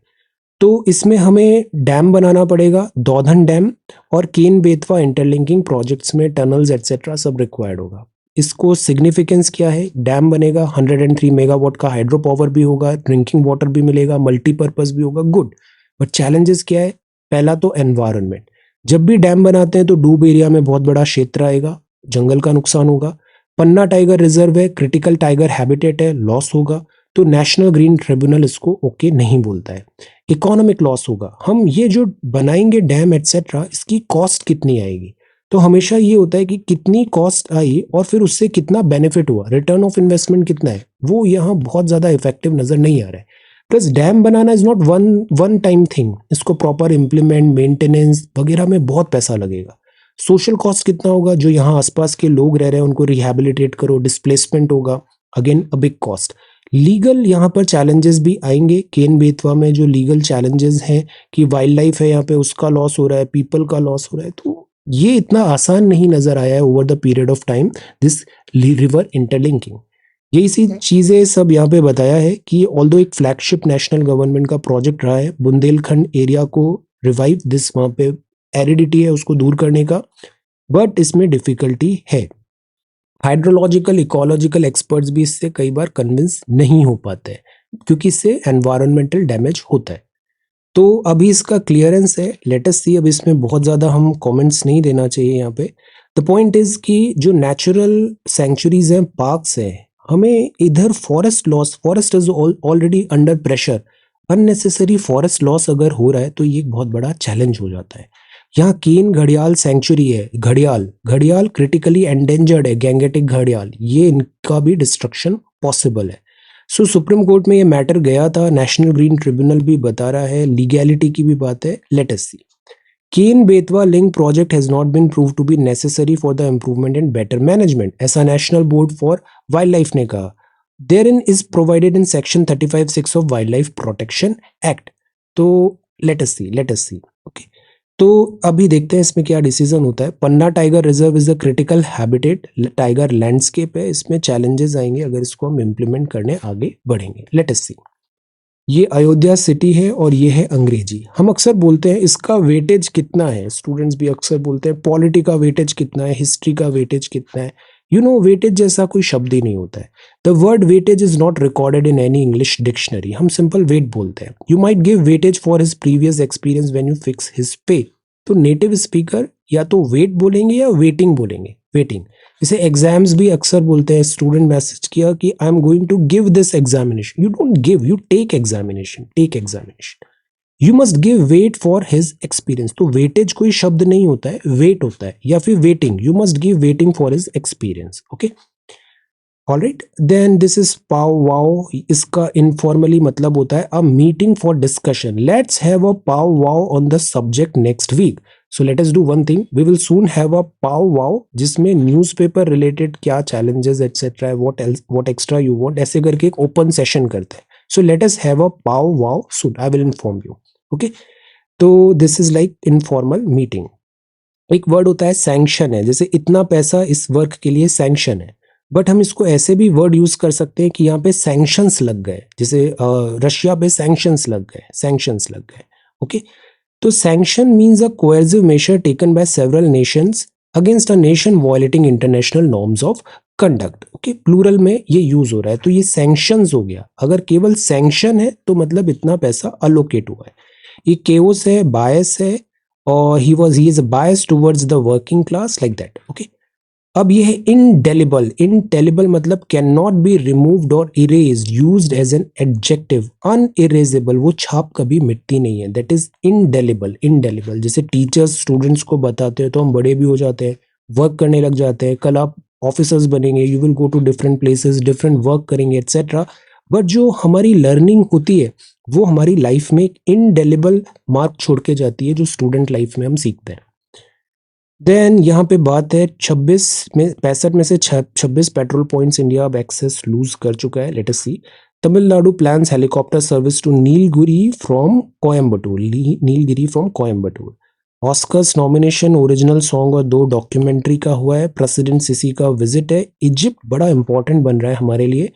तो इसमें हमें डैम बनाना पड़ेगा, दौधन डैम, और केन बेतवा इंटरलिंकिंग प्रोजेक्ट्स में टनल्स एटसेट्रा सब रिक्वायर्ड होगा। इसको सिग्निफिकेंस क्या है, डैम बनेगा, 103 मेगावाट का हाइड्रो पावर भी होगा, ड्रिंकिंग वाटर भी मिलेगा, मल्टीपर्पज भी होगा, गुड। बट चैलेंजेस क्या है, पहला तो एनवायरनमेंट। जब भी डैम बनाते हैं तो डूब एरिया में बहुत बड़ा क्षेत्र आएगा, जंगल का नुकसान होगा। पन्ना टाइगर रिजर्व है, क्रिटिकल टाइगर हैबिटेट है, लॉस होगा, तो नेशनल ग्रीन ट्रिब्यूनल इसको ओके नहीं बोलता है। इकोनॉमिक लॉस होगा, हम ये जो बनाएंगे डैम एटसेट्रा, इसकी कॉस्ट कितनी आएगी, तो हमेशा ये होता है कि कितनी कॉस्ट आई और फिर उससे कितना बेनिफिट हुआ, रिटर्न ऑफ इन्वेस्टमेंट कितना है, वो यहाँ बहुत ज्यादा इफेक्टिव नजर नहीं आ रहा है। Plus dam banana is not one time thing, इसको प्रॉपर इम्प्लीमेंट, मेंटेनेंस वगैरह में बहुत पैसा लगेगा। सोशल कॉस्ट कितना होगा, जो यहाँ आसपास के लोग रह रहे हैं उनको रिहैबिलिटेट करो, डिस्प्लेसमेंट होगा, again a big cost. Legal यहाँ पर चैलेंजेस भी आएंगे, केन बेतवा में जो लीगल चैलेंजेस हैं कि वाइल्ड लाइफ है यहाँ पे, उसका लॉस हो रहा है, पीपल का लॉस हो रहा है, तो ये इतना आसान नहीं नजर आया है over the period of time, this river interlinking. यही सी चीजें सब यहाँ पे बताया है कि ऑल्दो एक फ्लैगशिप नेशनल गवर्नमेंट का प्रोजेक्ट रहा है बुंदेलखंड एरिया को रिवाइव दिस, वहाँ पे एरिडिटी है उसको दूर करने का, बट इसमें डिफिकल्टी है। हाइड्रोलॉजिकल इकोलॉजिकल एक्सपर्ट्स भी इससे कई बार कन्विंस नहीं हो पाते हैं क्योंकि इससे एनवायरमेंटल डैमेज होता है। तो अभी इसका क्लियरेंस है, लेट अस सी। अब इसमें बहुत ज़्यादा हम कमेंट्स नहीं देना चाहिए यहाँ पे। द पॉइंट इज कि जो नेचुरल सेंचुरीज हैं, पार्क्स हैं, हमें इधर forest loss, forest is already under pressure, unnecessary forest loss अगर हो रहा है तो ये एक बहुत बड़ा चैलेंज हो जाता है। यहाँ केन घड़ियाल सेंचुरी है, घड़ियाल घड़ियाल क्रिटिकली एंडेंजर्ड है, गैंगेटिक घड़ियाल, ये इनका भी डिस्ट्रक्शन पॉसिबल है। सो सुप्रीम कोर्ट में ये मैटर गया था, नेशनल ग्रीन ट्रिब्यूनल भी बता रहा है, लीगैलिटी की भी बात है, let us see. Ken Betwa link project has not been prove to be necessary for the improvement and better management, ऐसा national board for wildlife ने कहा। Therein is provided in section 35(6) of wildlife protection act. तो let us see okay. तो अभी देखते हैं इसमें क्या डिसीजन होता है। Panna tiger reserve is a critical habitat, tiger landscape है, इसमें चैलेंजेस आएंगे अगर इसको हम इम्प्लीमेंट करने आगे बढ़ेंगे। लेट अस सी। ये अयोध्या सिटी है और ये है अंग्रेजी। हम अक्सर बोलते हैं इसका वेटेज कितना है, स्टूडेंट्स भी अक्सर बोलते हैं पॉलिटी का वेटेज कितना है, हिस्ट्री का वेटेज कितना है। यू नो वेटेज जैसा कोई शब्द ही नहीं होता है। The word weightage is not recorded in any English dictionary, हम सिंपल वेट बोलते हैं। You might give weightage for his previous experience when you fix his pay. तो नेटिव स्पीकर या तो वेट बोलेंगे या वेटिंग बोलेंगे, वेटिंग। जैसे एग्जाम्स भी अक्सर बोलते हैं, स्टूडेंट मैसेज किया कि I am going to give this examination, you don't give, you take examination, take examination. You must give weight for his experience. तो वेटेज कोई शब्द नहीं होता है, वेट होता है, या फिर weighting, you must give weighting for his experience. Okay, alright, then this is powwow. इसका इनफॉर्मली मतलब होता है a meeting for discussion, let's have a powwow on the subject next week. So let us do one thing, we will soon have a powwow जिसमें newspaper related क्या challenges etcetera है, what extra you want, ऐसे करके एक open session करते हैं। सो let us have a powwow soon, I will inform you. Okay, तो this is like informal meeting. एक वर्ड होता है सैंक्शन है, जैसे इतना पैसा इस वर्क के लिए सैंक्शन है, बट हम इसको ऐसे भी वर्ड यूज कर सकते हैं कि यहाँ पे सैंक्शंस लग गए, जैसे रशिया पे सैंक्शंस लग गए, सैंक्शंस लग गए। ओके, तो sanction means a coercive measure taken by several nations against a nation violating international norms of conduct. Okay, plural में ये यूज हो रहा है, तो ये सैंक्शंस हो गया। अगर केवल सैंक्शन है तो मतलब इतना पैसा अलोकेट हुआ है। ये केओस है, बायस है, और he is bias towards the working class, like that. Okay, अब ये है इंडेलिबल। इंटेलिबल मतलब कैन नॉट बी रिमूव्ड और erased, used as an adjective. Unerasable, वो छाप कभी मिटती नहीं है, दैट इज इंडेलिबल। इंडेलिबल जैसे टीचर्स स्टूडेंट्स को बताते हैं तो हम बड़े भी हो जाते हैं, वर्क करने लग जाते हैं, कल आप ऑफिसर्स बनेंगे, you will go to different places, different work करेंगे एट्सेट्रा। बट जो हमारी लर्निंग होती है वो हमारी लाइफ में एक इंडेलिबल मार्क छोड़ के जाती है, जो स्टूडेंट लाइफ में हम सीखते हैं। देन यहाँ पे बात है 65 में से 26 पेट्रोल पॉइंट्स इंडिया अब एक्सेस लूज कर चुका है। Let us see. Tamil Nadu plans helicopter service to Nilgiri from Coimbatore, Nilgiri from Coimbatore. Oscars nomination original song और 2 डॉक्यूमेंट्री का हुआ है। प्रेसिडेंट सिसी का विजिट है। इजिप्ट बड़ा इंपॉर्टेंट बन रहा है हमारे लिए।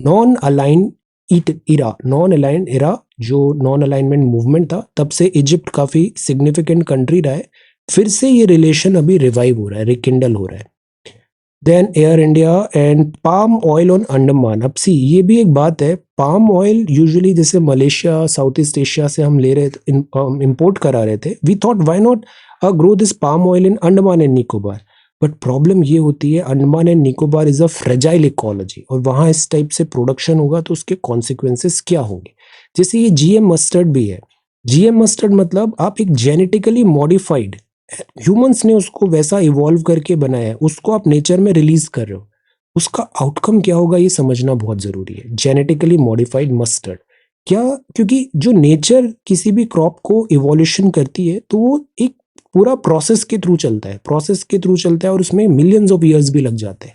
नॉन अलाइन इरा, जो नॉन अलाइनमेंट मूवमेंट था, तब से इजिप्ट काफी सिग्निफिकेंट कंट्री रहा है। फिर से ये रिलेशन अभी रिवाइव हो रहा है, रिकिंडल हो रहा है। Then Air India and palm oil on Andaman. अब सी, ये भी एक बात है, पाम ऑयल यूजुअली जैसे मलेशिया, साउथ ईस्ट एशिया से हम ले रहे थे, इंपोर्ट करा रहे थे। We thought why not grow this palm oil in Andaman and Nicobar. But problem ये होती है, Andaman and Nicobar is a fragile ecology, और वहाँ इस टाइप से प्रोडक्शन होगा तो उसके कॉन्सिक्वेंसेस क्या होंगे। जैसे ये जीएम मस्टर्ड भी है। जीएम मस्टर्ड मतलब आप एक जेनेटिकली मॉडिफाइड, ह्यूमंस ने उसको वैसा इवॉल्व करके बनाया है, उसको आप नेचर में रिलीज कर रहे हो, उसका आउटकम क्या होगा ये समझना बहुत जरूरी है। जेनेटिकली मॉडिफाइड मस्टर्ड क्या, क्योंकि जो नेचर किसी भी क्रॉप को इवोल्यूशन करती है तो वो एक पूरा प्रोसेस के थ्रू चलता है, और उसमें मिलियंस ऑफ ईयर्स भी लग जाते हैं।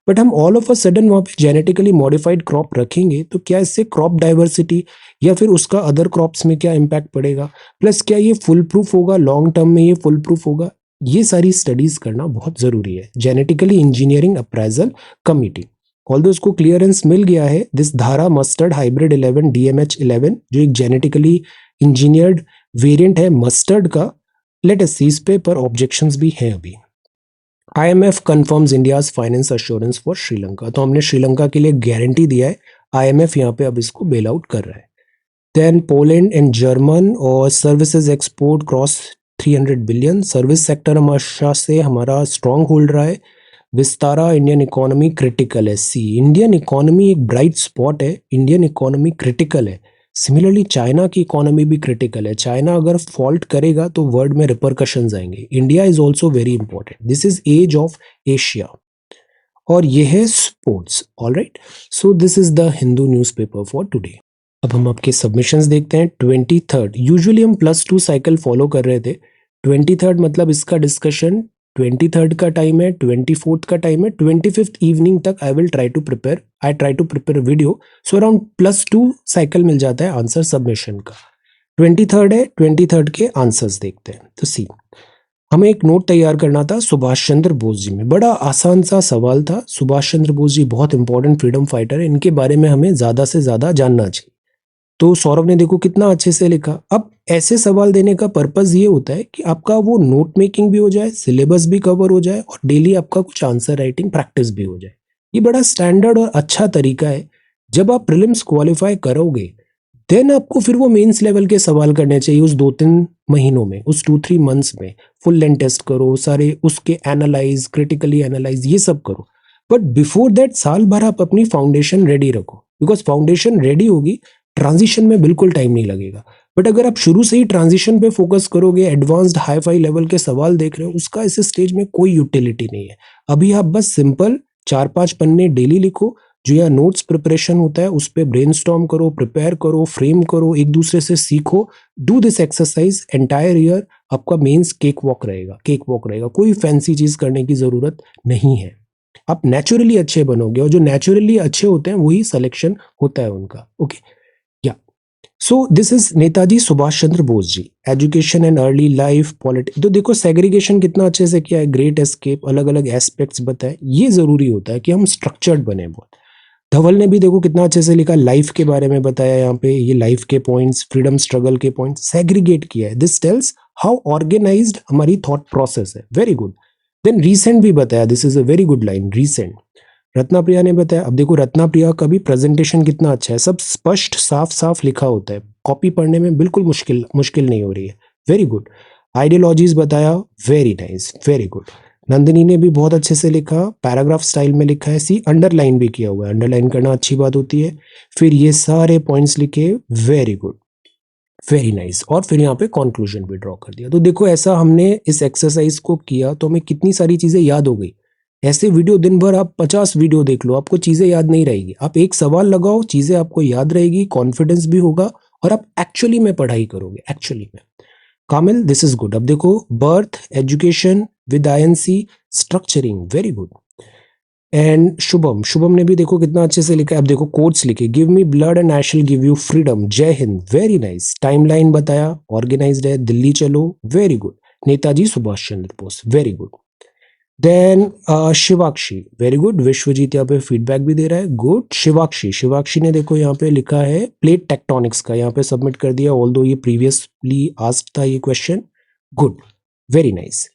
बट हम ऑल ऑफ अ सडन वहाँ पे जेनेटिकली मॉडिफाइड क्रॉप रखेंगे तो क्या इससे क्रॉप डाइवर्सिटी या फिर उसका अदर क्रॉप्स में क्या इम्पैक्ट पड़ेगा, प्लस क्या ये फुल प्रूफ होगा, लॉन्ग टर्म में ये फुल प्रूफ होगा, ये सारी स्टडीज करना बहुत जरूरी है। Genetically engineering appraisal committee, although इसको क्लियरेंस मिल गया है, दिस धारा मस्टर्ड हाइब्रिड 11 DMH11 जो एक जेनेटिकली इंजीनियर्ड वेरिएंट है मस्टर्ड का, लेट अस सी इस पे पर ऑब्जेक्शंस भी हैं अभी। IMF confirms India's finance assurance for Sri Lanka, तो हमने श्रीलंका के लिए गारंटी दिया है, IMF यहाँ पे अब इसको बेल आउट कर रहा है। देन पोलैंड एंड जर्मन और services export cross 300 billion, service sector हमेशा से हमारा स्ट्रॉन्ग होल्ड रहा है। विस्तारा इंडियन इकोनॉमी क्रिटिकल है, सी इंडियन इकोनॉमी एक ब्राइट स्पॉट है, इंडियन इकोनॉमी क्रिटिकल है। सिमिलरली चाइना की इकोनॉमी भी क्रिटिकल है, चाइना अगर फॉल्ट करेगा तो वर्ल्ड में रिपरकशंस आएंगे। India is also very important, this is edge of Asia, और ये है sports. Alright, so this is the Hindu newspaper for today. अब हम आपके सबमिशंस देखते हैं। 23rd, यूजुअली हम +2 साइकिल फॉलो कर रहे थे, 23rd मतलब इसका डिस्कशन 23rd का टाइम है, 24th का टाइम है, 25th इवनिंग तक I try to prepare video, so around +2 cycle मिल जाता है आंसर सबमिशन का। 23rd है, 23rd के आंसर्स देखते हैं। तो सी हमें एक नोट तैयार करना था सुभाष चंद्र बोस जी में, बड़ा आसान सा सवाल था। सुभाष चंद्र बोस जी बहुत इंपॉर्टेंट फ्रीडम फाइटर है, इनके बारे में हमें ज्यादा से ज्यादा जानना चाहिए। तो सौरभ ने देखो कितना अच्छे से लिखा। अब ऐसे सवाल देने का पर्पस ये होता है कि आपका वो नोट मेकिंग भी हो जाए, सिलेबस भी कवर हो जाए, और डेली आपका कुछ आंसर राइटिंग प्रैक्टिस भी हो जाए। ये बड़ा स्टैंडर्ड और अच्छा तरीका है। जब आप प्रीलिम्स क्वालिफाई करोगे देन आपको फिर वो मेंस लेवल के सवाल करने चाहिए उस 2-3 महीनों में, उस 2-3 मंथ्स में। फुल लेंथ टेस्ट करो, सारे उसके एनालाइज, क्रिटिकली एनालाइज, ये सब करो। बट बिफोर दैट साल भर आप अपनी फाउंडेशन रेडी रखो, बिकॉज फाउंडेशन रेडी होगी, ट्रांजिशन में बिल्कुल टाइम नहीं लगेगा। बट अगर आप शुरू से ही ट्रांजिशन पे फोकस करोगे, एडवांस्ड हाई फाई लेवल के सवाल देख रहे हो, उसका इस स्टेज में कोई यूटिलिटी नहीं है। अभी आप बस सिंपल 4-5 पन्ने डेली लिखो, जो यहाँ नोट्स प्रिपरेशन होता है उस पर ब्रेनस्टॉर्म करो, प्रिपेयर करो, फ्रेम करो, एक दूसरे से सीखो। Do this exercise entire year, आपका मेंस केक वॉक रहेगा। कोई फैंसी चीज करने की जरूरत नहीं है। आप नेचुरली अच्छे बनोगे, और जो नेचुरली अच्छे होते हैं वही सिलेक्शन होता है उनका। Okay, so this is Netaji Subhash Chandra Bose ji, education and early life politics. तो देखो सेग्रीगेशन कितना अच्छे से किया है, ग्रेट एस्केप, अलग अलग एस्पेक्ट्स बताए। ये जरूरी होता है कि हम स्ट्रक्चर्ड बने बहुत। धवल ने भी देखो कितना अच्छे से लिखा, लाइफ के बारे में बताया, यहाँ पे ये लाइफ के पॉइंट्स, फ्रीडम स्ट्रगल के पॉइंट्स सेग्रीगेट किया है। दिस टेल्स हाउ ऑर्गेनाइज्ड हमारी थॉट प्रोसेस है, वेरी गुड। देन रीसेंट भी बताया, this is a very good line, recent. Ratna Priya ने बताया, अब देखो रत्ना प्रिया का भी प्रेजेंटेशन कितना अच्छा है, सब स्पष्ट साफ साफ लिखा होता है, कॉपी पढ़ने में बिल्कुल मुश्किल नहीं हो रही है, वेरी गुड। आइडियोलॉजीज बताया, very nice, very good. Nandini ने भी बहुत अच्छे से लिखा, पैराग्राफ स्टाइल में लिखा है, सी अंडरलाइन भी किया हुआ है, अंडरलाइन करना अच्छी बात होती है। फिर ये सारे पॉइंट्स लिखे, वेरी गुड, वेरी नाइस। और फिर यहाँ पे कंक्लूजन भी ड्रॉ कर दिया। तो देखो ऐसा हमने इस एक्सरसाइज को किया तो हमें कितनी सारी चीजें याद हो गई। ऐसे वीडियो दिन भर आप 50 वीडियो देख लो, आपको चीजें याद नहीं रहेगी। आप एक सवाल लगाओ, चीजें आपको याद रहेगी, कॉन्फिडेंस भी होगा, और आप एक्चुअली में पढ़ाई करोगे, एक्चुअली में। कामिल, दिस इज गुड। अब देखो birth, education with INC, structuring, very good. And Shubham ने भी देखो कितना अच्छे से लिखा है। अब देखो कोट्स लिखे, give me blood and I shall give you freedom, जय हिंद, वेरी नाइस। टाइमलाइन बताया, ऑर्गेनाइज्ड है, दिल्ली चलो, very good. Netaji Subhash Chandra Bose, very good. Then Shivakshi, very good. Vishwajeet यहाँ पे फीडबैक भी दे रहा है, गुड। शिवाक्षी ने देखो यहाँ पे लिखा है प्लेट टेक्टोनिक्स का, यहाँ पे सबमिट कर दिया, ऑल्दो ये प्रीवियसली आस्क्ड था ये question, good, very nice.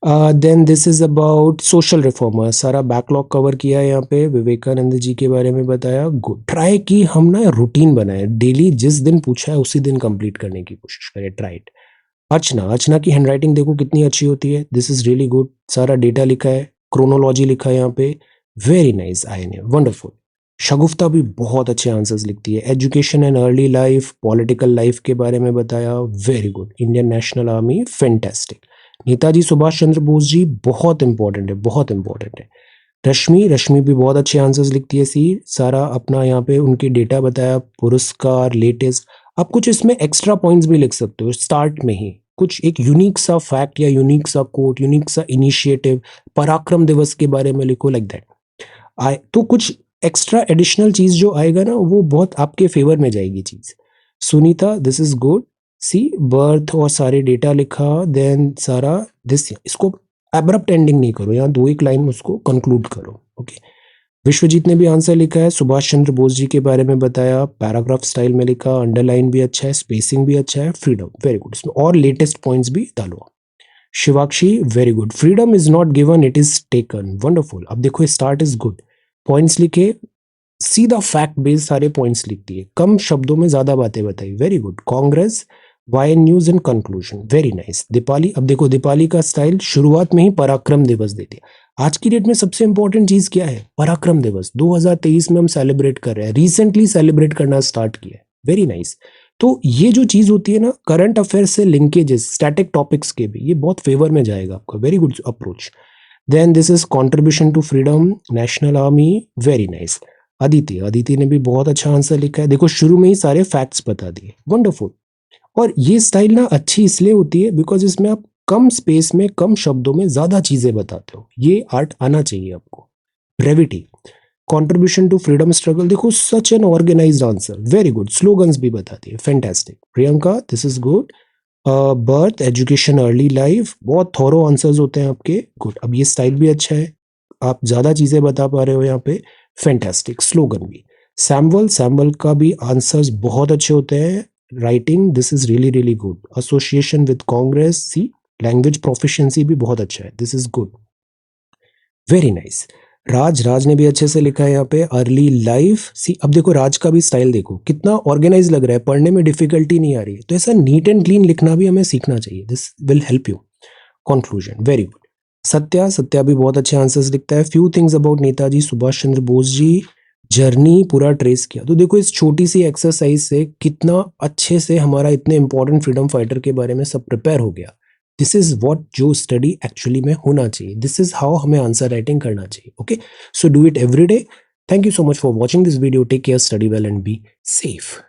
Then this is about social reformer, सारा बैकलॉग कवर किया है यहाँ पे, विवेकानंद जी के बारे में बताया, गुड। ट्राई की हम ना रूटीन बनाए, डेली जिस दिन पूछा है उसी दिन कंप्लीट करने की कोशिश करें, ट्राई इट। अर्चना की हैंडराइटिंग देखो कितनी अच्छी होती है, दिस इज रियली गुड। सारा डेटा लिखा है, क्रोनोलॉजी लिखा है यहाँ पे, very nice, INA, wonderful. Shagufta भी बहुत अच्छे आंसर्स लिखती है, education and early life, political life के बारे में बताया, very good. Indian national army, fantastic. Netaji Subhash Chandra Bose ji बहुत इंपॉर्टेंट है, बहुत इंपॉर्टेंट है। रश्मि भी बहुत अच्छे आंसर्स लिखती है, सी सारा अपना यहाँ पे उनके डेटा बताया, पुरस्कार, लेटेस्ट। आप कुछ इसमें एक्स्ट्रा पॉइंट्स भी लिख सकते हो स्टार्ट में ही, कुछ एक यूनिक सा फैक्ट या यूनिक सा कोट, यूनिक सा इनिशिएटिव, पराक्रम दिवस के बारे में लिखो, लाइक दैट। तो कुछ एक्स्ट्रा एडिशनल चीज जो आएगा ना, वो बहुत आपके फेवर में जाएगी चीज। Sunita, this is good. See birth और सारे डेटा लिखा, देन सारा दिस, इसको एब्रप्ट एंडिंग नहीं करो, यहाँ 2 एक लाइन उसको कंक्लूड करो। ओके, विश्वजीत ने भी आंसर लिखा है, सुभाष चंद्र बोस जी के बारे में बताया, पैराग्राफ स्टाइल में लिखा, अंडरलाइन भी अच्छा है, स्पेसिंग भी अच्छा है, फ्रीडम वेरी गुड, इसमें और लेटेस्ट पॉइंट्स भी डालो। Shivakshi very good, freedom is not given it is taken, wonderful. अब देखो स्टार्ट इज गुड, पॉइंट्स लिखे, सीधा फैक्ट बेस्ड सारे पॉइंट्स लिखती है, कम शब्दों में ज्यादा बातें बताई, very good. Congress why news in conclusion, very nice. Deepali, अब देखो दीपाली का स्टाइल शुरुआत में ही पराक्रम दिवस देती है। आज की डेट में सबसे इंपॉर्टेंट चीज क्या है? पराक्रम दिवस 2023 में हम सेलिब्रेट कर रहे हैं, रिसेंटली सेलिब्रेट करना स्टार्ट किया है, वेरी नाइस। तो ये जो चीज होती है ना, करंट अफेयर से लिंकेजेस, स्टैटिक टॉपिक्स के भी, ये बहुत फेवर में जाएगा आपका, very good approach. Then this is contribution to freedom, national army, very nice. Aditi ने भी बहुत अच्छा आंसर लिखा है, देखो शुरू में ही सारे फैक्ट्स बता दिए, वंडरफुल। और ये स्टाइल ना अच्छी इसलिए होती है बिकॉज इसमें आप कम स्पेस में कम शब्दों में ज्यादा चीजें बताते हो, ये आर्ट आना चाहिए आपको। Brevity, contribution to freedom struggle, देखो such an organized answer, very good. Slogans भी बताती है, fantastic. Priyanka, this is good. Birth, education, early life, बहुत थोरो आंसर्स होते हैं आपके, गुड। अब ये स्टाइल भी अच्छा है, आप ज्यादा चीजें बता पा रहे हो यहाँ पे, फैंटास्टिक। स्लोगन भी, सैम्बल का भी आंसर्स बहुत अच्छे होते हैं। Writing, this is really really good. Association with Congress, see language proficiency भी बहुत अच्छा है, this is good, very nice. Raj ने भी अच्छे से लिखा है यहाँ पे, अर्ली लाइफ, सी। अब देखो राज का भी स्टाइल देखो कितना ऑर्गेनाइज लग रहा है, पढ़ने में डिफिकल्टी नहीं आ रही है, तो ऐसा नीट एंड क्लीन लिखना भी हमें सीखना चाहिए, this will help you. Conclusion, very good. Satya भी बहुत अच्छे आंसर्स लिखता है। Few things about Netaji Subhash Chandra Bose ji, journey पूरा ट्रेस किया। तो देखो इस छोटी सी एक्सरसाइज से कितना अच्छे से हमारा इतने इंपॉर्टेंट फ्रीडम फाइटर के बारे में सब प्रिपेयर हो गया। दिस इज व्हाट जो स्टडी एक्चुअली में होना चाहिए, दिस इज हाउ हमें आंसर राइटिंग करना चाहिए। Okay, so do it every day. Thank you so much for watching this video, take care, study well and be safe.